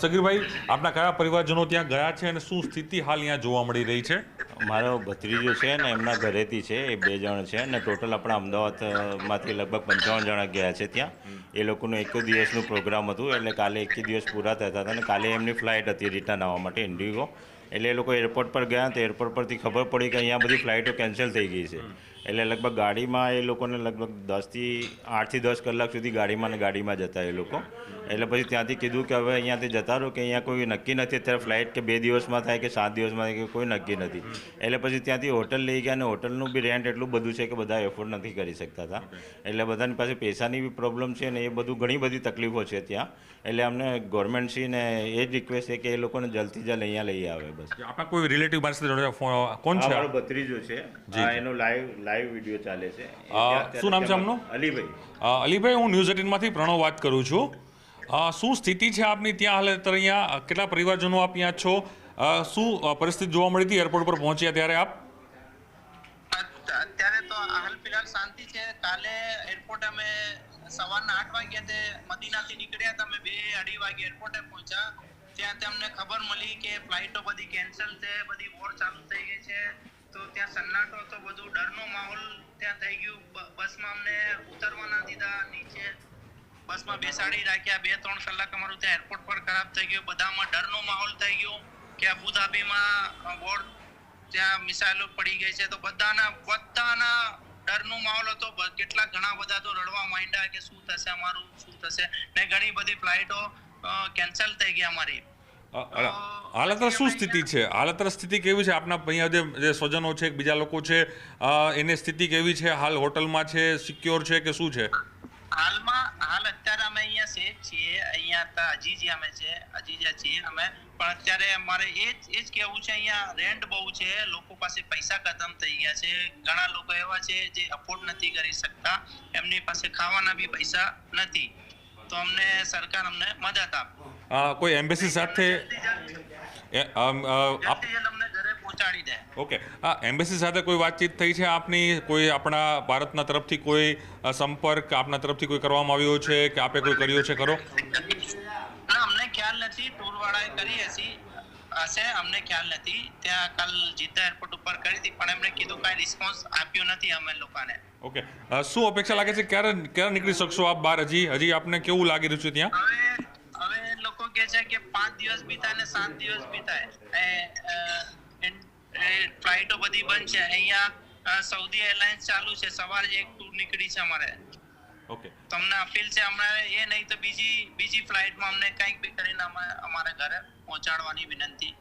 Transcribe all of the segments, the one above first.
સગીરભાઈ, આપના કયા પરિવારજનો ત્યાં ગયા છે અને શું સ્થિતિ હાલ અહીંયા જોવા મળી રહી છે? મારો ભત્રીજો છે ને એમના ઘરેથી છે, એ 2 જણ છે ને ટોટલ આપણા અમદાવાદમાંથી લગભગ 55 જણા ગયા છે ત્યાં. એ લોકોનું એક દિવસનું પ્રોગ્રામ હતું, એટલે કાલે 1 દિવસ પૂરા થતા હતા અને કાલે એમની ફ્લાઇટ હતી રિટર્ન આવવા માટે ઇન્ડિગો. એટલે એ લોકો એરપોર્ટ પર ગયા તો એરપોર્ટ પરથી ખબર પડી કે અહીંયા બધી ફ્લાઇટો કેન્સલ થઈ ગઈ છે. એટલે લગભગ ગાડીમાં એ લોકોને લગભગ 8 થી 10 કલાક સુધી ગાડીમાં જતા એ લોકો. એટલે પછી ત્યાંથી કીધું કે હવે અહીંયાથી જતા રહો, કે અહીંયા કોઈ નક્કી નથી અત્યારે ફ્લાઇટ કે 2 દિવસમાં થાય કે 7 દિવસમાં થાય કે કોઈ નક્કી નથી. એટલે પછી ત્યાંથી હોટલ લઈ ગયા, અને હોટલનું બી રેન્ટ એટલું બધું છે કે બધા એફોર્ડ નથી કરી શકતા હતા. એટલે બધાની પાસે પૈસાની બી પ્રોબ્લેમ છે ને એ બધું ઘણી બધી તકલીફો છે ત્યાં. એટલે અમને ગવર્મેન્ટશ્રીને એ જ રિક્વેસ્ટ છે કે એ લોકોને જલ્દથી જલ્દ અહીંયા લઈ આવે. બસ આપણા કોઈ રિલેટિવ પાસે કોણ છે? મારો ભત્રીજો છે, એનો લાઈવ વિડીયો ચાલે છે. શું નામ છે આમનું? અલીભાઈ. અલીભાઈ, હું ન્યૂઝ 18માંથી પ્રણવ વાત કરું છું. શું સ્થિતિ છે આપની ત્યાં હાલ? અહીંયા કેટલા પરિવારજનો આપ ત્યાં છો? શું પરિસ્થિતિ જોવા મળી હતી એરપોર્ટ પર પહોંચ્યા ત્યારે આપ? અત્યારે તો હાલ ફિલહાલ શાંતિ છે. કાલે એરપોર્ટ અમે સવારના 8 વાગ્યા તે મદીનાથી નીકળ્યા હતા. અમે 2-2:30 વાગે એરપોર્ટે પહોંચ્યા. ત્યાં અમને ખબર મળી કે ફ્લાઇટો બધી કેન્સલ છે, બધી વોર ચાલુ થઈ ગઈ છે. તો ત્યાં સન્નાટો હતો, બધું ડરનો માહોલ ત્યાં થઈ ગયું. બસમાં અમને ઉતરવા ના દીધા, નીચે બસમાં બેસાડી રાખ્યા. 2-3 કલાક અમારું ત્યાં એરપોર્ટ પર ખરાબ થઈ ગયું. બધામાં ડરનો માહોલ થઈ ગયો કે અબુધાબીમાં વોર ત્યાં મિસાઇલો પડી ગઈ છે. તો બધાના ડરનો માહોલ હતો. કેટલા ઘણા બધા તો રડવા માંડ્યા કે શું થશે અમારું, શું થશે. ને ઘણી બધી ફ્લાઇટો કેન્સલ થઈ ગઈ અમારી. હાલ અત્યારે શું સ્થિતિ છે? હાલ અત્યારે સ્થિતિ કેવી છે? આપના અહીંયા જે સ્વજનો છે, બીજા લોકો છે, એની સ્થિતિ કેવી છે? હાલ હોટલમાં છે, સિક્યોર છે કે શું છે? હાલ અત્યારે અમે અહીંયા સેફ છીએ. અહીંયા અજીજા છીએ અમે. પણ અત્યારે અમારે એ જ કેવું છે, અહીંયા રેન્ટ બહુ છે, લોકો પાસે પૈસા ખતમ થઈ ગયા છે. ઘણા લોકો એવા છે જે અફોર્ડ નથી કરી શકતા, એમની પાસે ખાવાના બી પૈસા નથી. તો સરકાર અમને મદદ આપે. કોઈ એમ્બેસી સાથે અમને ઘરે પહોંચાડી દે. ઓકે, એમ્બેસી સાથે કોઈ વાતચીત થઈ છે આપની? કોઈ આપણા ભારતના તરફથી કોઈ સંપર્ક આપના તરફથી કોઈ કરવામાં આવ્યો છે કે આપે કોઈ કર્યો છે ખરો? અમને ખ્યાલ નથી. ટૂરવાળાએ કરી હશે, અમને ખ્યાલ નથી. ત્યાં કાલ જીદ્દા એરપોર્ટ ઉપર કરી હતી, પણ એમણે કીધું કાંઈ રિસ્પોન્સ આપ્યો નથી અમે લોકોને. ઓકે, શું અપેક્ષા લાગે છે? ક્યારે નીકળી શકશો આપ બહાર? હજી આપને કેવું લાગી રહ્યું છે ત્યાં? હવે લોકો કહે છે કે 5 દિવસ બીતાય ને 7 દિવસ બીતાય. ફ્લાઇટો બધી બંધ છે. અહીંયા સાઉદી એરલાઇન્સ ચાલુ છે. સવારે એક ટૂર નીકળી છે અમારે. ઓકે, તમને અપીલ છે હમણાં એ નહીં તો બીજી ફ્લાઇટમાં અમને કંઈક બી કરીને અમારા ઘરે પહોંચાડવાની વિનંતી.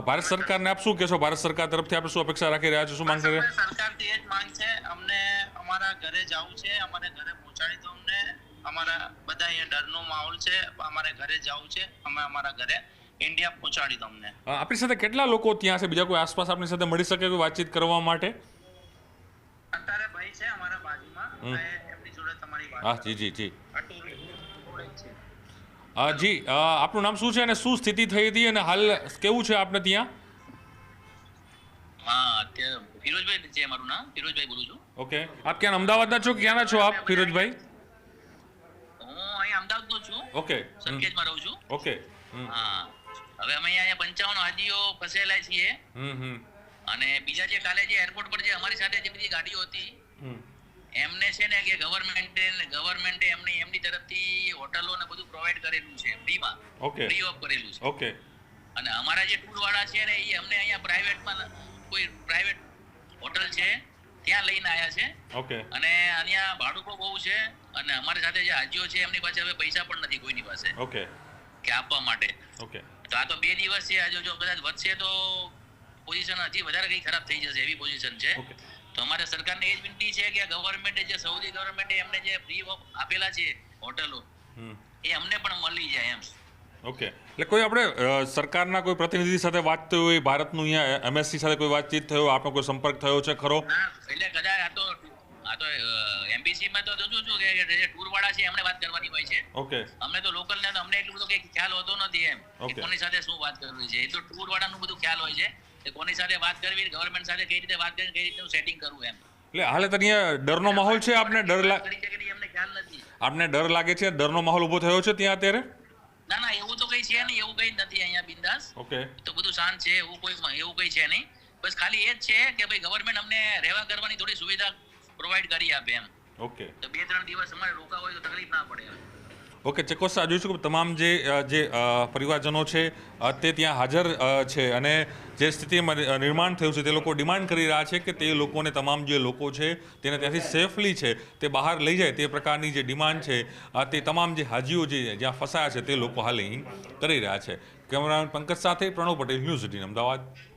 ભારત સરકારને આપ શું કહેશો? ભારત સરકાર તરફથી આપણે શું અપેક્ષા રાખી રહ્યા છો? શું માંગ કરી રહ્યા છો? સરકારથી એ જ માંગ છે. અમને અમારા ઘરે જવું છે, અમારે ઘરે પહોંચાડી દો અમને. અમારા બધા અહીંયા ડરનો માહોલ છે, અમારે ઘરે જવું છે. અમે અમારા ઘરે ઇન્ડિયા પહોંચાડી દો અમને. આપણી સાથે કેટલા લોકો ત્યાં છે? બીજા કોઈ આસપાસ આપણી સાથે મળી શકે કોઈ વાતચીત કરવા માટે? અત્યારે ભાઈ છે અમારા બાજુમાં, એમની જોડે તમારી વાત. હા, જી. જી, આપનું નામ શું છે અને શું સ્થિતિ થઈ હતી અને હાલ કેવું છે આપને ત્યાં? હા, અત્યારે ફિરોજભાઈ છે મારું નામ. ફિરોજભાઈ બોલું છું. ઓકે, આપ ક્યાં અમદાવાદના છો? ક્યાંના છો આપ ફિરોજભાઈ? હું અહીંયા અમદાવાદનો છું. ઓકે, સરખેજમાં રહું છું. ઓકે. હા, હવે અમે અહીંયા 55 હાજીઓ ફસેલા છીએ. અને બીજા જે કાલે જે એરપોર્ટ પર જે અમારી સાથે જે બધી ગાડીઓ હતી, એમને છે ને કે ગવર્મેન્ટે એમની તરફથી હોટલો ને બધું પ્રોવાઈડ કરેલું છે ફ્રીમાં. ઓકે, ફ્રી ઓફ કરેલું છે. ઓકે. અને અમારા જે ટૂર વાળા છે ને એ અમને અહીંયા પ્રાઇવેટ હોટલ છે ત્યાં લઈને આવ્યા છે. ઓકે. અને અહીંયા ભાડું પણ બહુ છે. અને અમારી સાથે જે હાજીઓ છે એમની પાસે હવે પૈસા પણ નથી કોઈની પાસે. ઓકે. કે આપવા માટે. ઓકે. તો આ તો 2 દિવસ છે. જો કદાચ વધશે તો પોઝિશન હજી વધારે કઈ ખરાબ થઈ જશે એવી પોઝિશન છે. તો અમારે સરકારને એ જ વિનંતી છે કે ગવર્મેન્ટે જે સાઉદી ગવર્મેન્ટે એમને જે ફ્રી આપેલા છે હોટલો, એ અમને પણ મળી જાય એમ. ઓકે, એટલે કોઈ આપણે સરકારના કોઈ પ્રતિનિધિ સાથે વાત થઈ હોય, ભારતનું અહીંયા એમએસસી સાથે કોઈ વાતચીત થયો, આપનો કોઈ સંપર્ક થયો છે ખરો? એટલે કદાચ આ તો એમ્બેસીમાં તો જોજો છો કે જે ટૂર વાળા છે એમને વાત કરવાની હોય છે. ઓકે. અમને તો લોકલ ને અમને એટલું બધું કઈ ખ્યાલ હોતો નથી એમ કે કોની સાથે શું વાત કરવી છે. એ તો ટૂર વાળાનું બધું ખ્યાલ હોય છે કે કોની સાથે વાત કરવી, ગવર્મેન્ટ સાથે કઈ રીતે વાત કરીને કઈ રીતે સેટિંગ કરવું એમ. એટલે હાલ અહીંયા ડરનો માહોલ છે? આપને ડર એમને ખ્યાલ નથી. આપને ડર લાગે છે? ડરનો માહોલ ઉભો થયો છે ત્યાં અત્યારે? ના એવું તો કઈ છે નહીં, એવું કઈ જ નથી અહીંયા બિંદાસ. ઓકે. તો બધું શાંત છે, એવું કઈ છે નહીં. બસ ખાલી એ જ છે કે ભાઈ ગવર્મેન્ટ અમને રહેવા કરવાની થોડી સુવિધા પ્રોવાઈડ કરી આપે એમ. ઓકે. તો 2-3 દિવસ અમારે રોકા હોય તો તકલીફ ના પડે. ઓકે, ચોક્કસ જોઈશું કે તમામ જે પરિવારજનો છે તે ત્યાં હાજર છે અને જે સ્થિતિમાં નિર્માણ થયું છે તે લોકો ડિમાન્ડ કરી રહ્યા છે કે તે લોકોને તમામ જે લોકો છે તેને ત્યાંથી સેફલી છે તે બહાર લઈ જાય તે પ્રકારની જે ડિમાન્ડ છે તે તમામ જે હાજીઓ જે જ્યાં ફસાયા છે તે લોકો હાલ અહીં કરી રહ્યા છે. કેમેરામેન પંકજ સાથે પ્રણવ પટેલ, ન્યૂઝ 18 અમદાવાદ.